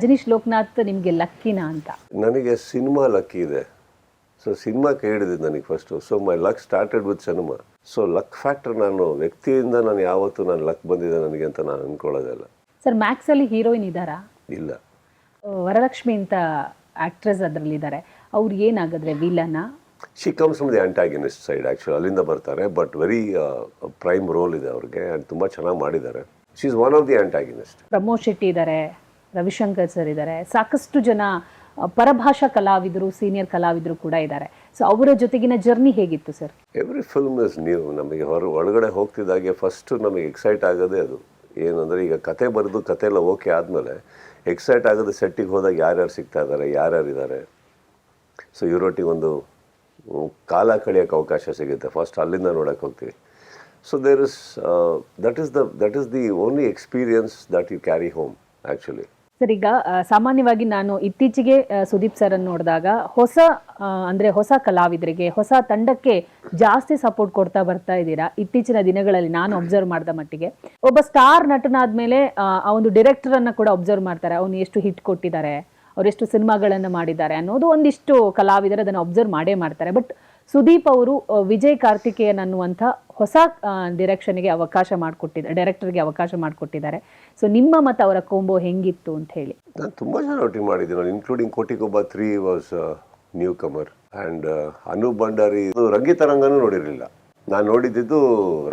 ರಜನೀಶ್ ಲೋಕನಾಥ್ ನಿಮಗೆ ಲಕ್ಕಿನಾ ಅಂತ? ನನಗೆ ಸಿನಿಮಾ ಲಕ್ಕಿ ಇದೆ. ಸೊ ಸಿನಿಮಾ ಕೈ ಹಿಡಿದಿದ್ದು ನನಗೆ first. So my luck started with cinema. So luck factor ನಾನು ವ್ಯಕ್ತಿಯಿಂದ ನಾನು ಯಾವತ್ತೂ ನಾನು ಲಕ್ ಬಂದಿದೆ ನನಗೆ ಅಂತ ನಾನು ಅಂದ್ಕೊಳ್ಳೋದಲ್ಲ. ಸರ್ ಮ್ಯಾಕ್ಸಲ್ಲಿ ಹೀರೋಯಿನ್ ಇದ್ದಾರಾ? ಇಲ್ಲ. ವರಲಕ್ಷ್ಮಿ ಅಂತ ಆಕ್ಟ್ರೆಸ್ ಅದರಲ್ಲಿದ್ದಾರೆ. ಅವ್ರು ಏನಾಗಿದ್ರೆ ವಿಲನ? She comes from the antagonist side actually, ಅಲ್ಲಿಂದ ಬರ್ತಾರೆ. ಬಟ್ ವೆರಿ ಪ್ರೈಮ್ ರೋಲ್ ಇದೆ ಅವ್ರಿಗೆ ಆ್ಯಂಡ್ ತುಂಬ ಚೆನ್ನಾಗಿ ಮಾಡಿದ್ದಾರೆ. She is one of the antagonist. Pramod Shetty ಇದ್ದಾರೆ, ರವಿಶಂಕರ್ ಸರ್ ಇದ್ದಾರೆ, ಸಾಕಷ್ಟು ಜನ ಪರಭಾಷಾ ಕಲಾವಿದರು, ಸೀನಿಯರ್ ಕಲಾವಿದರು ಕೂಡ ಇದ್ದಾರೆ. ಸೊ ಅವರ ಜೊತೆಗಿನ ಜರ್ನಿ ಹೇಗಿತ್ತು sir? Every film is new. ನಮಗೆ ಒಳಗಡೆ ಹೋಗ್ತಿದ್ದಾಗೆ ಫಸ್ಟು ನಮಗೆ ಎಕ್ಸೈಟ್ ಆಗೋದೇ ಅದು. ಏನಂದರೆ ಈಗ ಕತೆ ಬರೆದು ಕತೆ ಎಲ್ಲ ಓಕೆ ಆದಮೇಲೆ ಎಕ್ಸೈಟ್ ಆಗೋದು ಸೆಟ್ಟಿಗೆ ಹೋದಾಗ ಯಾರ್ಯಾರು ಸಿಗ್ತಾ ಇದ್ದಾರೆ, ಯಾರ್ಯಾರಿದ್ದಾರೆ. ಸೊ ಇವರೊಟ್ಟಿಗೆ ಒಂದು ಕಾಲ ಕಳೆಯೋಕ್ಕೆ ಅವಕಾಶ ಸಿಗುತ್ತೆ. ಫಸ್ಟ್ ಅಲ್ಲಿಂದ ನೋಡೋಕ್ಕೆ ಹೋಗ್ತೀವಿ. So there is that is the only experience that you carry home actually. Sir, ಈಗ ಸಾಮಾನ್ಯವಾಗಿ ನಾನು ಇತ್ತೀಚೆಗೆ ಸುದೀಪ್ ಸರ್ ಅನ್ನು ನೋಡಿದಾಗ ಹೊಸ ಕಲಾವಿದರಿಗೆ, ಹೊಸ ತಂಡಕ್ಕೆ ಜಾಸ್ತಿ ಸಪೋರ್ಟ್ ಕೊಡ್ತಾ ಬರ್ತಾ ಇದ್ದೀರಾ. ಇತ್ತೀಚಿನ ದಿನಗಳಲ್ಲಿ ನಾನು ಅಬ್ಸರ್ವ್ ಮಾಡಿದ ಮಟ್ಟಿಗೆ ಒಬ್ಬ ಸ್ಟಾರ್ ನಟನಾದ್ಮೇಲೆ ಆ ಒಂದು ಡೈರೆಕ್ಟರ್ ಅನ್ನ ಕೂಡ ಅಬ್ಸರ್ವ್ ಮಾಡ್ತಾರೆ. ಅವನು ಎಷ್ಟು ಹಿಟ್ ಕೊಟ್ಟಿದ್ದಾರೆ, ಅವರೆಷ್ಟು ಸಿನಿಮಾಗಳನ್ನು ಮಾಡಿದ್ದಾರೆ ಅನ್ನೋದು ಒಂದಿಷ್ಟು ಕಲಾವಿದರು ಅದನ್ನು ಅಬ್ಸರ್ವ್ ಮಾಡೇ ಮಾಡ್ತಾರೆ. ಬಟ್ ಸುದೀಪ್ ಅವರು ವಿಜಯ್ ಕಾರ್ತಿಕೇಯನ್ ಅನ್ನುವಂಥ ಹೊಸ ಡೈರೆಕ್ಷನ್ಗೆ ಅವಕಾಶ ಮಾಡಿಕೊಟ್ಟಿದ್ದಾರೆ. ಸೊ ನಿಮ್ಮ ಮತ್ತು ಅವರ ಕೋಂಬೋ ಹೆಂಗಿತ್ತು ಅಂತ ಹೇಳಿ? ನಾನು ತುಂಬ ಜನ ಒಟ್ಟಿಗೆ ಮಾಡಿದ್ದೀನಿ, including Kotigobba 3 was newcomer and Anup Bhandari. ರಂಗಿತರಂಗನೂ ನೋಡಿರಲಿಲ್ಲ. ನಾನು ನೋಡಿದ್ದು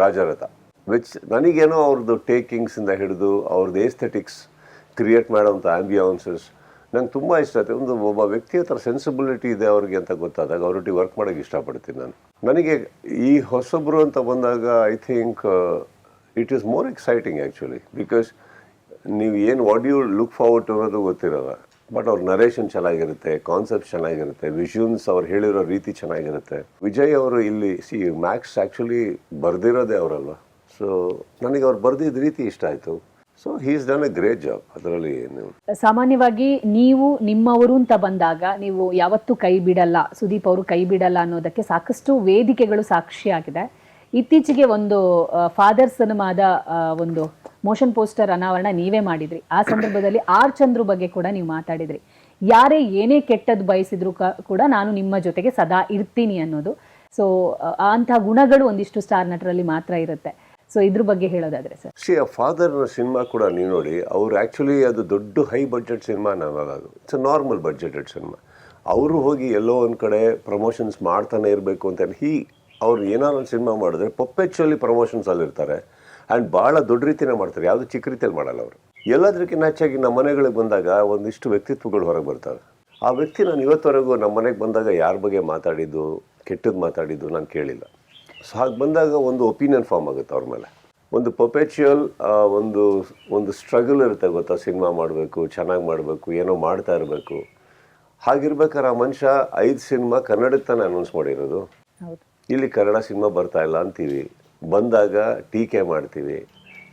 ರಾಜರಥ, ವಿಚ್ ನನಗೇನೋ ಅವ್ರದ್ದು ಟೇಕಿಂಗ್ಸಿಂದ ಹಿಡಿದು ಅವ್ರದ್ದು ಏಸ್ಥೆಟಿಕ್ಸ್ ಕ್ರಿಯೇಟ್ ಮಾಡೋವಂಥ ಆ್ಯಂಬಿಯನ್ಸಸ್ ನಂಗೆ ತುಂಬ ಇಷ್ಟ ಆಯ್ತು. ಒಬ್ಬ ವ್ಯಕ್ತಿ ಹತ್ರ ಸೆನ್ಸಿಬಿಲಿಟಿ ಇದೆ ಅವ್ರಿಗೆ ಅಂತ ಗೊತ್ತಾದಾಗ ಅವರೊಟ್ಟಿಗೆ ವರ್ಕ್ ಮಾಡೋಕ್ಕೆ ಇಷ್ಟಪಡ್ತೀನಿ ನಾನು. ನನಗೆ ಈ ಹೊಸಬ್ರು ಅಂತ ಬಂದಾಗ I think it is more exciting actually, because ನೀವು ಏನು what you look forward to ಅನ್ನೋದು ಗೊತ್ತಿರೋಲ್ಲ. ಬಟ್ ಅವ್ರ ನರೇಷನ್ ಚೆನ್ನಾಗಿರುತ್ತೆ, ಕಾನ್ಸೆಪ್ಟ್ ಚೆನ್ನಾಗಿರುತ್ತೆ, ವಿಷನ್ಸ್ ಅವ್ರು ಹೇಳಿರೋ ರೀತಿ ಚೆನ್ನಾಗಿರುತ್ತೆ. ವಿಜಯ್ ಅವರು ಇಲ್ಲಿ ಮ್ಯಾಕ್ಸ್ ಆ್ಯಕ್ಚುಲಿ ಬರೆದಿರೋದೇ ಅವರಲ್ವ. ಸೊ ನನಗೆ ಅವ್ರು ಬರೆದಿದ್ದ ರೀತಿ ಇಷ್ಟ ಆಯಿತು. So he is done A great job. ಅದರಲ್ಲಿ ಏನು ಸಾಮಾನ್ಯವಾಗಿ ನೀವು ನಿಮ್ಮವರು ಅಂತ ಬಂದಾಗ ನೀವು ಯಾವತ್ತೂ ಕೈ ಬಿಡಲ್ಲ, ಸುದೀಪ್ ಅವರು ಕೈ ಬಿಡಲ್ಲ ಅನ್ನೋದಕ್ಕೆ ಸಾಕಷ್ಟು ವೇದಿಕೆಗಳು ಸಾಕ್ಷಿಯಾಗಿದೆ. ಇತ್ತೀಚೆಗೆ ಒಂದು ಫಾದರ್ ಸಿನಿಮಾದ ಒಂದು ಮೋಷನ್ ಪೋಸ್ಟರ್ ಅನಾವರಣ ನೀವೇ ಮಾಡಿದ್ರಿ. ಆ ಸಂದರ್ಭದಲ್ಲಿ ಆರ್ ಚಂದ್ರು ಬಗ್ಗೆ ಕೂಡ ನೀವು ಮಾತಾಡಿದ್ರಿ. ಯಾರೇ ಏನೇ ಕೆಟ್ಟದ್ದು ಬಯಸಿದ್ರು ಕೂಡ ನಾನು ನಿಮ್ಮ ಜೊತೆಗೆ ಸದಾ ಇರ್ತೀನಿ ಅನ್ನೋದು. ಸೊ ಅಂತಹ ಗುಣಗಳು ಒಂದಿಷ್ಟು ಸ್ಟಾರ್ ನಟರಲ್ಲಿ ಮಾತ್ರ ಇರುತ್ತೆ. ಸೊ ಇದ್ರ ಬಗ್ಗೆ ಹೇಳೋದಾದ್ರೆ ಸರ್? ಆ ಫಾದರ್ ಸಿನಿಮಾ ಕೂಡ ನೀವು ನೋಡಿ, ಅವ್ರು ಆ್ಯಕ್ಚುಲಿ ಅದು ದೊಡ್ಡ ಹೈ ಬಡ್ಜೆಟ್ ಸಿನಿಮಾ ಅನ್ನೋದು. It's a normal budgeted cinema. ಅವರು ಹೋಗಿ ಎಲ್ಲೋ ಒಂದು ಕಡೆ ಪ್ರಮೋಷನ್ಸ್ ಮಾಡ್ತಾನೆ ಇರಬೇಕು ಅಂತ ಅವ್ರು ಏನಾದ್ರು ಒಂದು ಸಿನಿಮಾ ಮಾಡಿದ್ರೆ ಪರ್ಪೆಚುವಲಿ ಪ್ರಮೋಷನ್ಸಲ್ಲಿ ಇರ್ತಾರೆ ಆ್ಯಂಡ್ ಭಾಳ ದೊಡ್ಡ ರೀತಿನೇ ಮಾಡ್ತಾರೆ. ಯಾವುದು ಚಿಕ್ಕ ರೀತಿಯಲ್ಲಿ ಮಾಡಲ್ಲ ಅವರು. ಎಲ್ಲದಕ್ಕಿಂತ ಹೆಚ್ಚಾಗಿ ನಮ್ಮ ಮನೆಗಳಿಗೆ ಬಂದಾಗ ಒಂದಿಷ್ಟು ವ್ಯಕ್ತಿತ್ವಗಳು ಹೊರಗೆ ಬರ್ತವೆ. ಆ ವ್ಯಕ್ತಿ ನಾನು ಇವತ್ತವರೆಗೂ ನಮ್ಮ ಮನೆಗೆ ಬಂದಾಗ ಯಾರ ಬಗ್ಗೆ ಮಾತಾಡಿದ್ದು, ಕೆಟ್ಟದ್ದು ಮಾತಾಡಿದ್ದು ನಾನು ಕೇಳಿಲ್ಲ. ಸೊ ಹಾಗೆ ಬಂದಾಗ ಒಂದು ಒಪಿನಿಯನ್ ಫಾರ್ಮ್ ಆಗುತ್ತೆ ಅವ್ರ ಮೇಲೆ. ಒಂದು ಪರ್ಪೆಚುವಲ್ ಒಂದು ಸ್ಟ್ರಗಲ್ ಇರುತ್ತೆ ಗೊತ್ತಾ, ಸಿನಿಮಾ ಮಾಡಬೇಕು, ಚೆನ್ನಾಗಿ ಮಾಡಬೇಕು, ಏನೋ ಮಾಡ್ತಾ ಇರಬೇಕು. ಹಾಗಿರ್ಬೇಕಾದ್ರೆ ಆ ಮನುಷ್ಯ 5 ಸಿನಿಮಾ ಕನ್ನಡಕ್ಕೆ ತಾನೇ ಅನೌನ್ಸ್ ಮಾಡಿರೋದು. ಇಲ್ಲಿ ಕನ್ನಡ ಸಿನಿಮಾ ಬರ್ತಾ ಇಲ್ಲ ಅಂತೀವಿ, ಬಂದಾಗ ಟೀಕೆ ಮಾಡ್ತೀವಿ.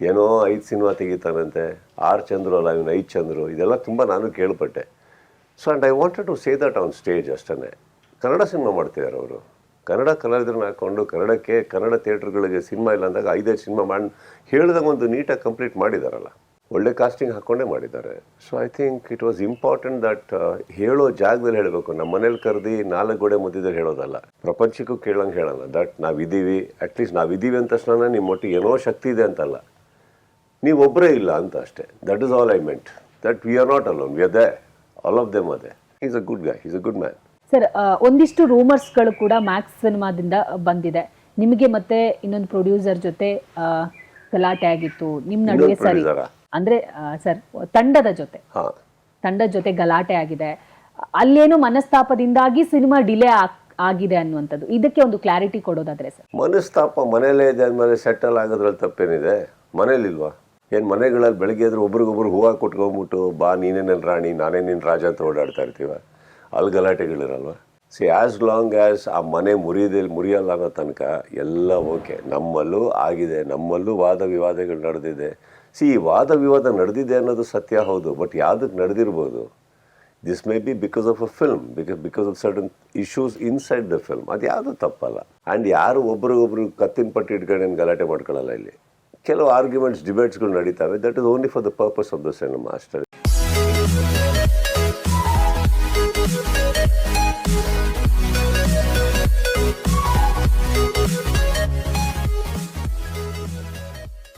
ಏನೋ 5 ಸಿನಿಮಾ ತೆಗಿತಾನಂತೆ, ಆರ್ ಚಂದ್ರು ಅಲ್ಲ ಇವನು 5 ಚಂದ್ರು, ಇದೆಲ್ಲ ತುಂಬ ನಾನು ಕೇಳ್ಪಟ್ಟೆ. So and I wanted to say that on stage. ಅಷ್ಟೇ ಕನ್ನಡ ಸಿನಿಮಾ ಮಾಡ್ತಿದ್ದಾರೆ ಅವರು. ಕನ್ನಡ ಕಲಾವಿದರನ್ನ ಹಾಕ್ಕೊಂಡು ಕನ್ನಡ ಥಿಯೇಟ್ರ್ಗಳಿಗೆ ಸಿನಿಮಾ ಇಲ್ಲ ಅಂದಾಗ 5 ಸಿನಿಮಾ ಮಾಡಿ ಹೇಳಿದಾಗ ಒಂದು ನೀಟಾಗಿ ಕಂಪ್ಲೀಟ್ ಮಾಡಿದಾರಲ್ಲ, ಒಳ್ಳೆ ಕಾಸ್ಟಿಂಗ್ ಹಾಕ್ಕೊಂಡೇ ಮಾಡಿದ್ದಾರೆ. So I think it was important that ಹೇಳೋ ಜಾಗದಲ್ಲಿ ಹೇಳಬೇಕು. ನಮ್ಮ ಮನೇಲಿ ಕರೆದು 4 ಗೋಡೆ ಮಧ್ಯದಲ್ಲಿ ಹೇಳೋದಲ್ಲ, ಪ್ರಪಂಚಕ್ಕೂ ಕೇಳಂಗೆ ಹೇಳೋಣ. ದಟ್ ನಾವಿದ್ದೀವಿ, ಅಟ್ಲೀಸ್ಟ್ ನಾವಿದ್ದೀವಿ ಅಂದ ತಕ್ಷಣ ನಿಮ್ಮ ಒಟ್ಟಿಗೆ ಏನೋ ಶಕ್ತಿ ಇದೆ ಅಂತಲ್ಲ, ನೀವೊಬ್ಬರೇ ಇಲ್ಲ ಅಂತ ಅಷ್ಟೇ. That is all I meant. That we are not alone, we are they, all of them ಅದೇ. Is a good guy, is a good man. Sir, ಒಂದಿಷ್ಟು ರೂಮರ್ಸ್ಗಳು ಕೂಡ ಮ್ಯಾಕ್ಸ್ ಸಿನಿಮಾದಿಂದ ಬಂದಿದೆ. ನಿಮಗೆ ಮತ್ತೆ ಇನ್ನೊಂದು ಪ್ರೊಡ್ಯೂಸರ್ ಜೊತೆ ಗಲಾಟೆ ಆಗಿತ್ತು ನಿಮ್ಮ ನಡುವೆ. ಸರಿ, ಅಂದ್ರೆ ಸರ್ ತಂಡದ ಜೊತೆ ಗಲಾಟೆ ಆಗಿದೆ. ಅಲ್ಲೇನೋ ಮನಸ್ತಾಪದಿಂದಾಗಿ ಸಿನಿಮಾ ಡಿಲೇ ಆಗಿದೆ ಅನ್ನುವಂಥದ್ದು. ಇದಕ್ಕೆ ಒಂದು ಕ್ಲಾರಿಟಿ ಕೊಡೋದಾದ್ರೆ ಸರ್? ಮನಸ್ತಾಪ ಮನೇಲೇ ಇದೆ ಅಂದಮೇಲೆ ಸೆಟಲ್ ಆಗೋದ್ರಲ್ಲಿ ತಪ್ಪೇನಿದೆ? ಮನೇಲಿಲ್ವಾ? ಏನು ಮನೆಗಳಲ್ಲಿ ಬೆಳಗ್ಗೆ ಎದ್ರು ಒಬ್ರಿಗೊಬ್ರು ಹೂವು ಕೊಟ್ಕೊಂಡ್ಬಿಟ್ಟು ಬಾ ನೀನೇ ನನ್ನ ರಾಣಿ ನಾನೇ ನಿನ್ನ ರಾಜ ಅಂತ ಓಡಾಡ್ತಾ ಇರ್ತೀವ? ಅಲ್ಲಿ ಗಲಾಟೆಗಳಿರಲ್ವ? ಆ್ಯಸ್ ಲಾಂಗ್ ಆ್ಯಸ್ ಆ ಮನೆ ಮುರಿಯಲ್ಲ ಅನ್ನೋ ತನಕ ಎಲ್ಲ ಓಕೆ. ನಮ್ಮಲ್ಲೂ ಆಗಿದೆ, ನಮ್ಮಲ್ಲೂ ವಾದ ವಿವಾದಗಳು ನಡೆದಿದೆ. ಈ ವಾದ ವಿವಾದ ನಡೆದಿದೆ ಅನ್ನೋದು ಸತ್ಯ, ಹೌದು. ಬಟ್ ಯಾವುದಕ್ಕೆ ನಡೆದಿರ್ಬೋದು? This may be because of a film, because of certain issues inside the film. ಅದು ಯಾವುದೂ ತಪ್ಪಲ್ಲ. ಆ್ಯಂಡ್ ಯಾರು ಒಬ್ರಿಗೊಬ್ರು ಕತ್ತಿನ ಪಟ್ಟಿ ಇಟ್ಕೊಂಡು ಗಲಾಟೆ ಮಾಡ್ಕೊಳ್ಳಲ್ಲ. ಇಲ್ಲಿ ಕೆಲವು ಆರ್ಗ್ಯುಮೆಂಟ್ಸ್, ಡಿಬೇಟ್ಸ್ಗಳು ನಡೀತಾವೆ. That is only for the purpose of the cinema ಅಷ್ಟೇ.